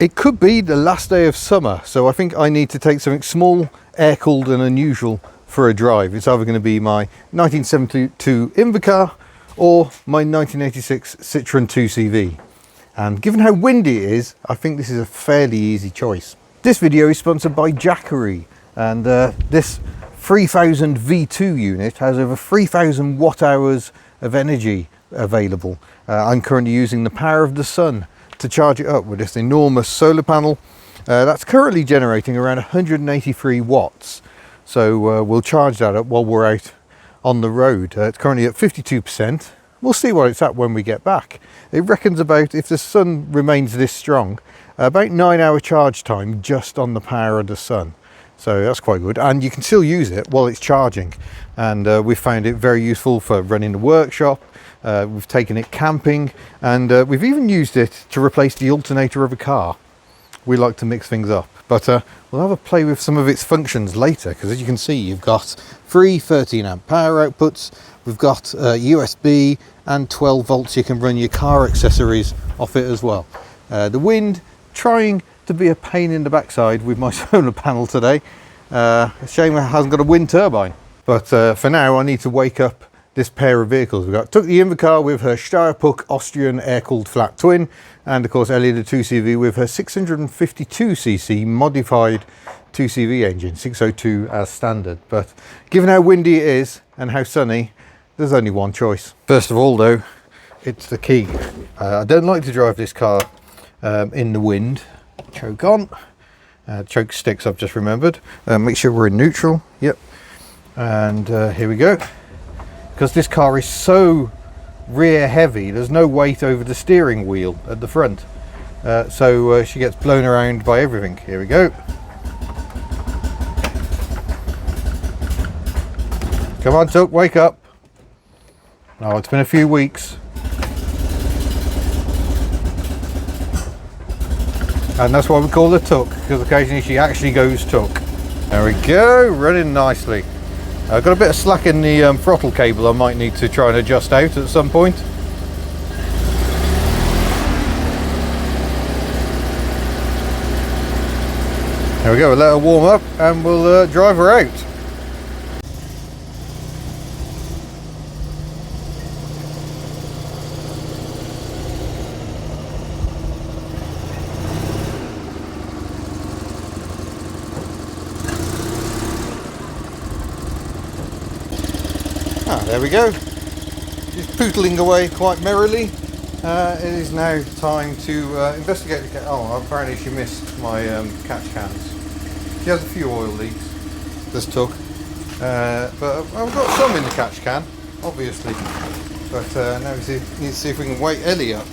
It could be the last day of summer, so I think I need to take something small, air-cooled and unusual for a drive. It's either going to be my 1972 Invar car or my 1986 Citroen 2CV. And given how windy it is, I think this is a fairly easy choice. This video is sponsored by Jackery, and this 3000 V2 unit has over 3000 watt hours of energy available. I'm currently using the power of the sun to charge it up with this enormous solar panel that's currently generating around 183 watts. So we'll charge that up while we're out on the road. It's currently at 52%. We'll see what it's at when we get back. It reckons about, if the sun remains this strong, about 9-hour charge time just on the power of the sun. So that's quite good, and you can still use it while it's charging. And we found it very useful for running the workshop. We've taken it camping, and we've even used it to replace the alternator of a car. We like to mix things up, but we'll have a play with some of its functions later, because as you can see, you've got 3 13 amp power outputs. We've got USB and 12 volts. You can run your car accessories off it as well. The wind trying to be a pain in the backside with my solar panel today. A shame it hasn't got a wind turbine, but for now I need to wake up this pair of vehicles. Took the Invar car with her Steyerpuck Austrian air-cooled flat twin, and of course Ellie the 2CV with her 652cc modified 2CV engine, 602 as standard. But given how windy it is and how sunny, there's only one choice. First of all though, it's the key. I don't like to drive this car in the wind. Choke on. Choke sticks, I've just remembered. Make sure we're in neutral. Yep. And here we go. Because this car is so rear heavy, there's no weight over the steering wheel at the front. So she gets blown around by everything. Here we go. Come on, Tuck, wake up. Oh, it's been a few weeks. And that's why we call her Tuck, because occasionally she actually goes Tuck. There we go, running nicely. I've got a bit of slack in the throttle cable. I might need to try and adjust out at some point. There we go, we'll let her warm up and we'll drive her out. There we go. She's pootling away quite merrily. It is now time to investigate the oh, apparently she missed my catch cans. She has a few oil leaks, this Tuck. But I've got some in the catch can, obviously. But now we need to see if we can wake Ellie up.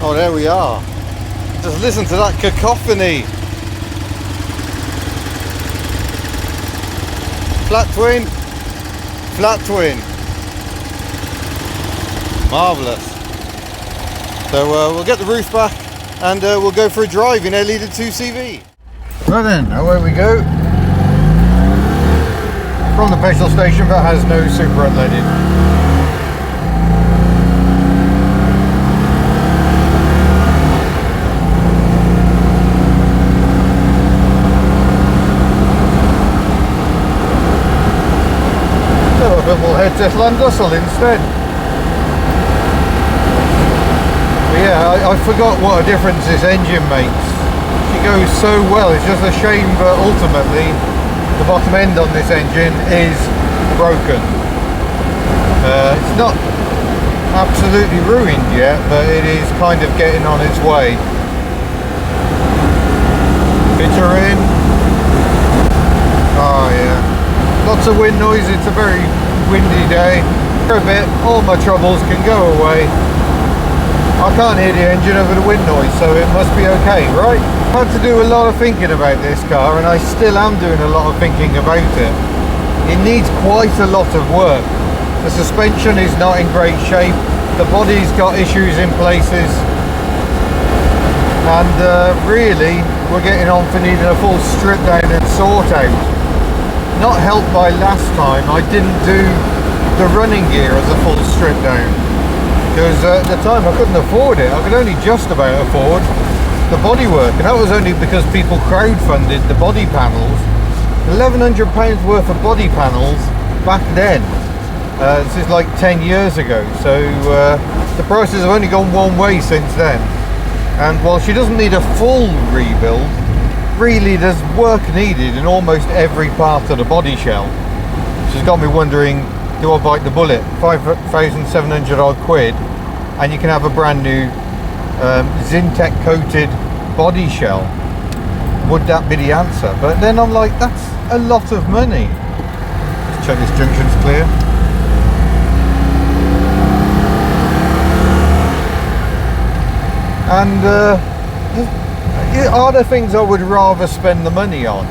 Oh, there we are. Just listen to that cacophony. Flat twin, flat twin. Marvellous. So we'll get the roof back and we'll go for a drive in Ellie the 2CV. Right then, away we go. From the petrol station that has no super unleaded. it's just Landusel instead. But yeah, I forgot what a difference this engine makes. She goes so well, it's just a shame, but ultimately the bottom end on this engine is broken. It's not absolutely ruined yet, but it is kind of getting on its way. Bitter in. Oh yeah. Lots of wind noise, it's a very windy day. For a bit, all my troubles can go away. I can't hear the engine over the wind noise, so it must be okay, right? I had to do a lot of thinking about this car, and I still am doing a lot of thinking about it. It needs quite a lot of work. The suspension is not in great shape. The body's got issues in places. And really, we're getting on for needing a full strip down and sort out. Not helped by last time, I didn't do the running gear as a full strip down. Because at the time I couldn't afford it. I could only just about afford the bodywork, and that was only because people crowdfunded the body panels. £1,100 worth of body panels back then. This is like 10 years ago, so the prices have only gone one way since then. And while she doesn't need a full rebuild, really there's work needed in almost every part of the body shell. Which has got me wondering, do I bite the bullet? 5,700 odd quid, and you can have a brand new Zintec coated body shell. Would that be the answer? But then I'm like, that's a lot of money. Let's check this junction's clear. And are there things I would rather spend the money on?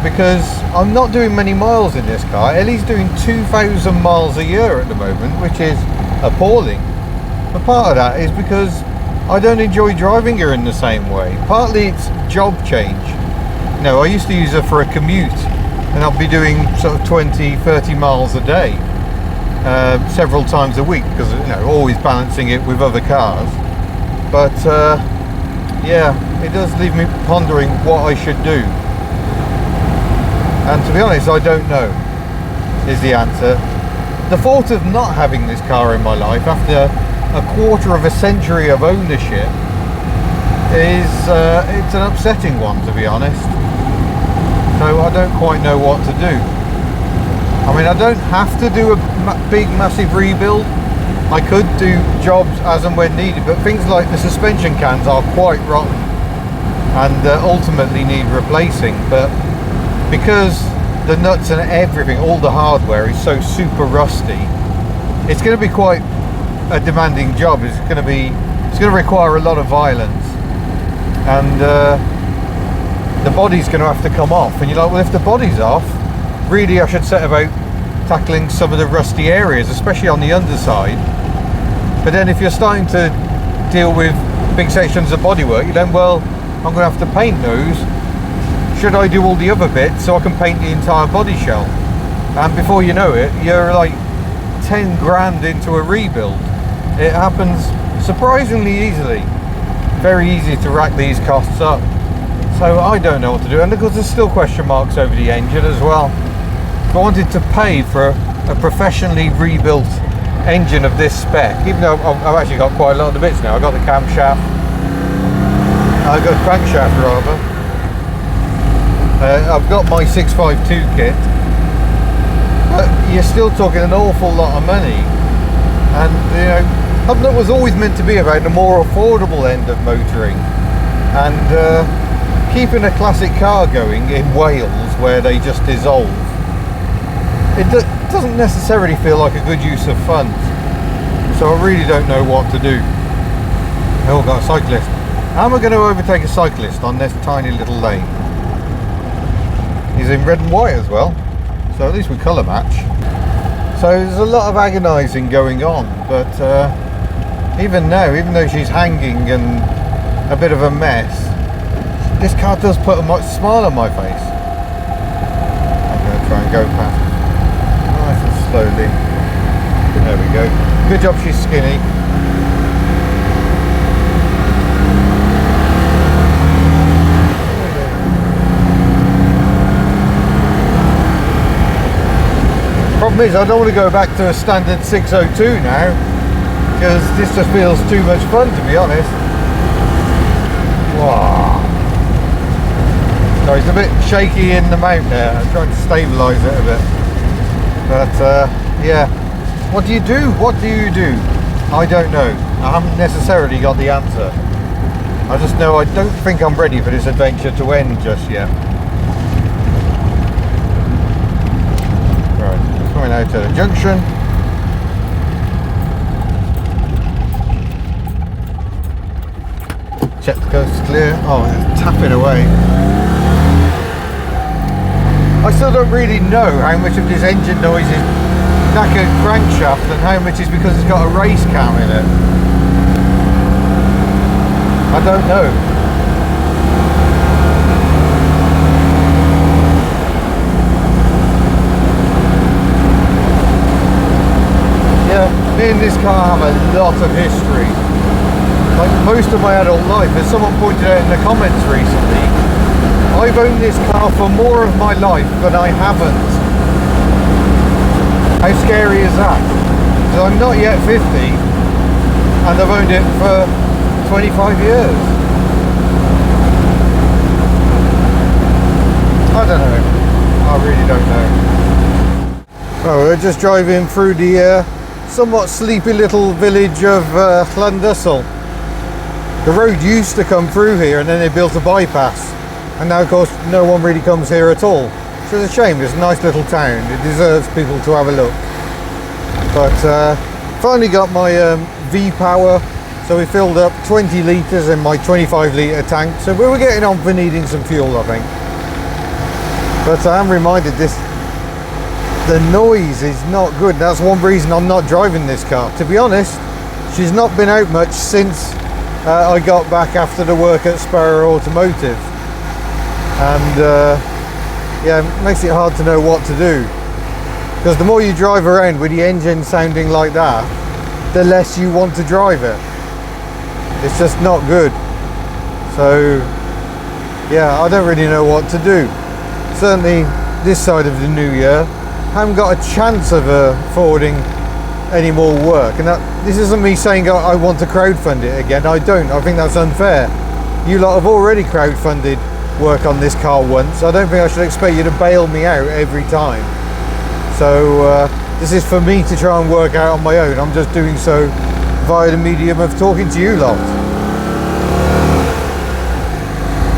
Because I'm not doing many miles in this car. Ellie's doing 2,000 miles a year at the moment, which is appalling. But part of that is because I don't enjoy driving her in the same way. Partly it's job change. You know, I used to use her for a commute, and I'll be doing sort of 20, 30 miles a day, several times a week, because, you know, always balancing it with other cars. But yeah, it does leave me pondering what I should do. And to be honest, I don't know, is the answer. The thought of not having this car in my life after a quarter of a century of ownership is it's an upsetting one, to be honest. So I don't quite know what to do. I mean, I don't have to do a big massive rebuild. I could do jobs as and when needed, but things like the suspension cans are quite rotten and ultimately need replacing. But because the nuts and everything, all the hardware is so super rusty, it's going to be quite a demanding job. It's going to require a lot of violence, and the body's going to have to come off. And you're like, well, if the body's off, really I should set about tackling some of the rusty areas, especially on the underside. But then if you're starting to deal with big sections of bodywork, you then, well, I'm going to have to paint those. Should I do all the other bits so I can paint the entire body shell? And before you know it, you're like 10 grand into a rebuild. It happens surprisingly easily. Very easy to rack these costs up. So I don't know what to do. And of course there's still question marks over the engine as well. If I wanted to pay for a professionally rebuilt engine of this spec, even though I've actually got quite a lot of the bits now. I've got the camshaft, I've got crankshaft rather, I've got my 652 kit, but you're still talking an awful lot of money. And you know, Hubnut was always meant to be about the more affordable end of motoring, and keeping a classic car going in Wales where they just dissolve, it doesn't necessarily feel like a good use of funds. So I really don't know what to do. Oh, got a cyclist. How am I going to overtake a cyclist on this tiny little lane? He's in red and white as well, so at least we colour match. So there's a lot of agonising going on, but even now, even though she's hanging and a bit of a mess, this car does put a much smile on my face. I'm going to try and go past nice and slowly. There we go. Good job she's skinny. Problem is, I don't want to go back to a standard 602 now, because this just feels too much fun, to be honest. Wow. So it's a bit shaky in the mount there. I'm trying to stabilise it a bit. But yeah, what do you do? What do you do? I don't know. I haven't necessarily got the answer. I just know I don't think I'm ready for this adventure to end just yet. Right, coming out to the junction. Check the coast clear. Oh, it's tapping away. I still don't really know how much of this engine noise is knackered crankshaft and how much is because it's got a race cam in it. I don't know. Yeah, me and this car have a lot of history. Like most of my adult life, as someone pointed out in the comments recently, I've owned this car for more of my life than I haven't. How scary is that? Because I'm not yet 50 and I've owned it for 25 years. I don't know. I really don't know. Well, we're just driving through the somewhat sleepy little village of Llandysol. The road used to come through here and then they built a bypass. And now, of course, no one really comes here at all. So it's a shame. It's a nice little town. It deserves people to have a look. But finally got my V-Power. So we filled up 20 litres in my 25 litre tank. So we were getting on for needing some fuel, I think. But I am reminded the noise is not good. That's one reason I'm not driving this car. To be honest, she's not been out much since I got back after the work at Sparrow Automotive. And yeah, it makes it hard to know what to do, because the more you drive around with the engine sounding like that, the less you want to drive it. It's just not good. So yeah, I don't really know what to do. Certainly this side of the new year, I haven't got a chance of affording any more work. And this isn't me saying I want to crowdfund it again. I don't. I think that's unfair. You lot have already crowdfunded work on this car once. I don't think I should expect you to bail me out every time. So this is for me to try and work out on my own. I'm just doing so via the medium of talking to you lot.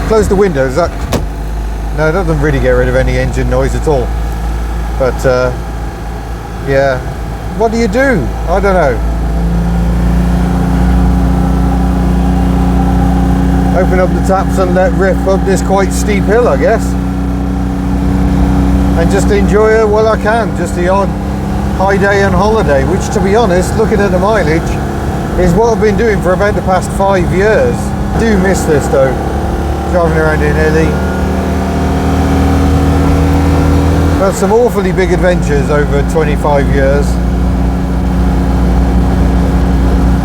Close the windows. No, it doesn't really get rid of any engine noise at all. But yeah, what do you do? I don't know. Open up the taps and let rip up this quite steep hill, I guess, and just enjoy it while I can. Just the odd high day and holiday, which, to be honest, looking at the mileage, is what I've been doing for about the past 5 years. Do miss this though, driving around in Ely. Had some awfully big adventures over 25 years,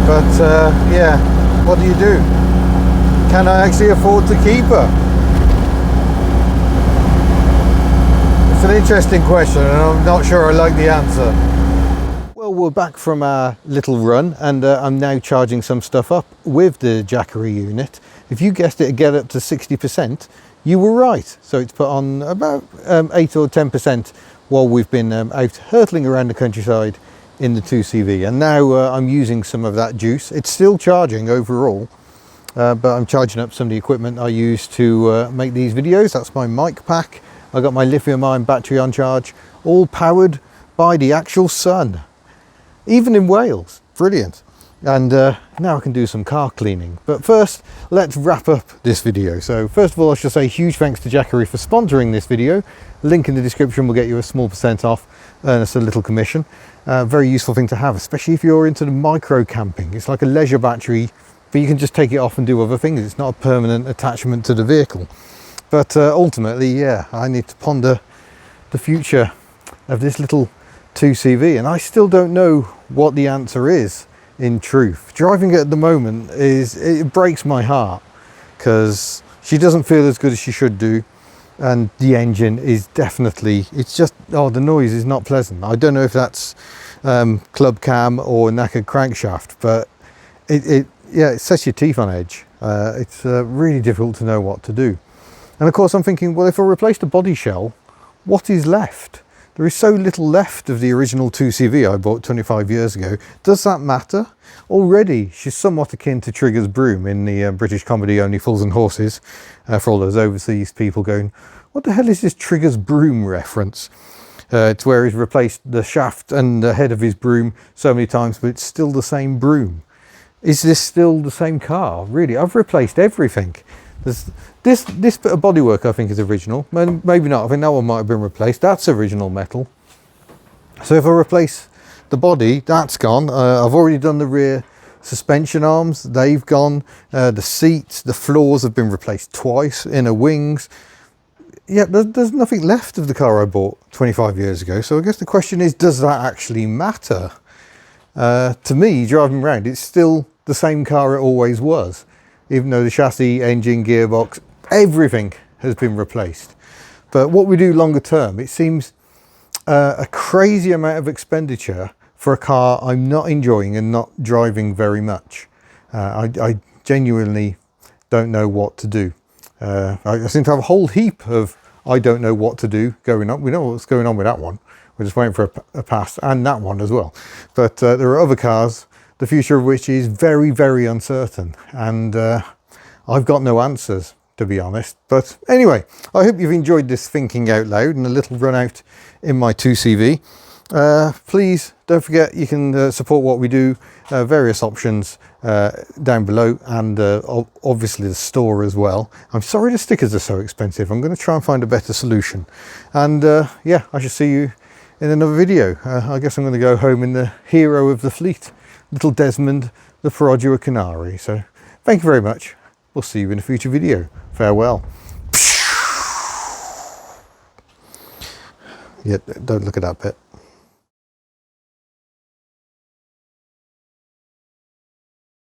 but yeah, what do you do? Can I actually afford to keep her? It's an interesting question and I'm not sure I like the answer. Well, we're back from our little run and I'm now charging some stuff up with the Jackery unit. If you guessed it to get up to 60%, you were right. So it's put on about 8 or 10% while we've been out hurtling around the countryside in the 2CV. And now I'm using some of that juice. It's still charging overall. But I'm charging up some of the equipment I use to make these videos. That's my mic pack. I got my lithium-ion battery on charge, all powered by the actual sun, even in Wales. Brilliant. And now I can do some car cleaning. But first, let's wrap up this video. So first of all, I should say huge thanks to Jackery for sponsoring this video. Link in the description will get you a small % off, earn us a little commission. Very useful thing to have, especially if you're into the micro camping. It's like a leisure battery, but you can just take it off and do other things. It's not a permanent attachment to the vehicle. But ultimately, yeah, I need to ponder the future of this little 2CV, and I still don't know what the answer is, in truth. Driving it at the moment it breaks my heart, because she doesn't feel as good as she should do. and the engine is definitely, it's just, oh, the noise is not pleasant. I don't know if that's club cam or knackered crankshaft, but yeah, it sets your teeth on edge. It's really difficult to know what to do. And of course I'm thinking, well, if I replace the body shell, what is left? There is so little left of the original 2CV I bought 25 years ago. Does that matter? Already she's somewhat akin to Trigger's broom in the British comedy Only Fools and Horses, for all those overseas people going, what the hell is this Trigger's broom reference? It's where he's replaced the shaft and the head of his broom so many times, but it's still the same broom. Is this still the same car? Really, I've replaced everything. This bit of bodywork I think is original. Maybe not, I think that one might have been replaced. That's original metal. So if I replace the body, that's gone. I've already done the rear suspension arms, they've gone. The seats, the floors have been replaced twice, inner wings. Yeah, there's nothing left of the car I bought 25 years ago. So I guess the question is, does that actually matter? To me, driving around, it's still the same car it always was, even though the chassis, engine, gearbox, everything has been replaced. But what we do longer term, it seems a crazy amount of expenditure for a car I'm not enjoying and not driving very much. I genuinely don't know what to do. I seem to have a whole heap of I don't know what to do going on. We know what's going on with that one. We're just waiting for a pass, and that one as well. But there are other cars, the future of which is very, very uncertain. And I've got no answers, to be honest. But anyway, I hope you've enjoyed this thinking out loud and a little run out in my 2CV. Please don't forget you can support what we do, various options down below, and obviously the store as well. I'm sorry the stickers are so expensive. I'm going to try and find a better solution. And yeah, I shall see you in another video. I guess I'm going to go home in the hero of the fleet, little Desmond the Perodua Canary. So thank you very much. We'll see you in a future video. Farewell. Yeah, don't look at that bit.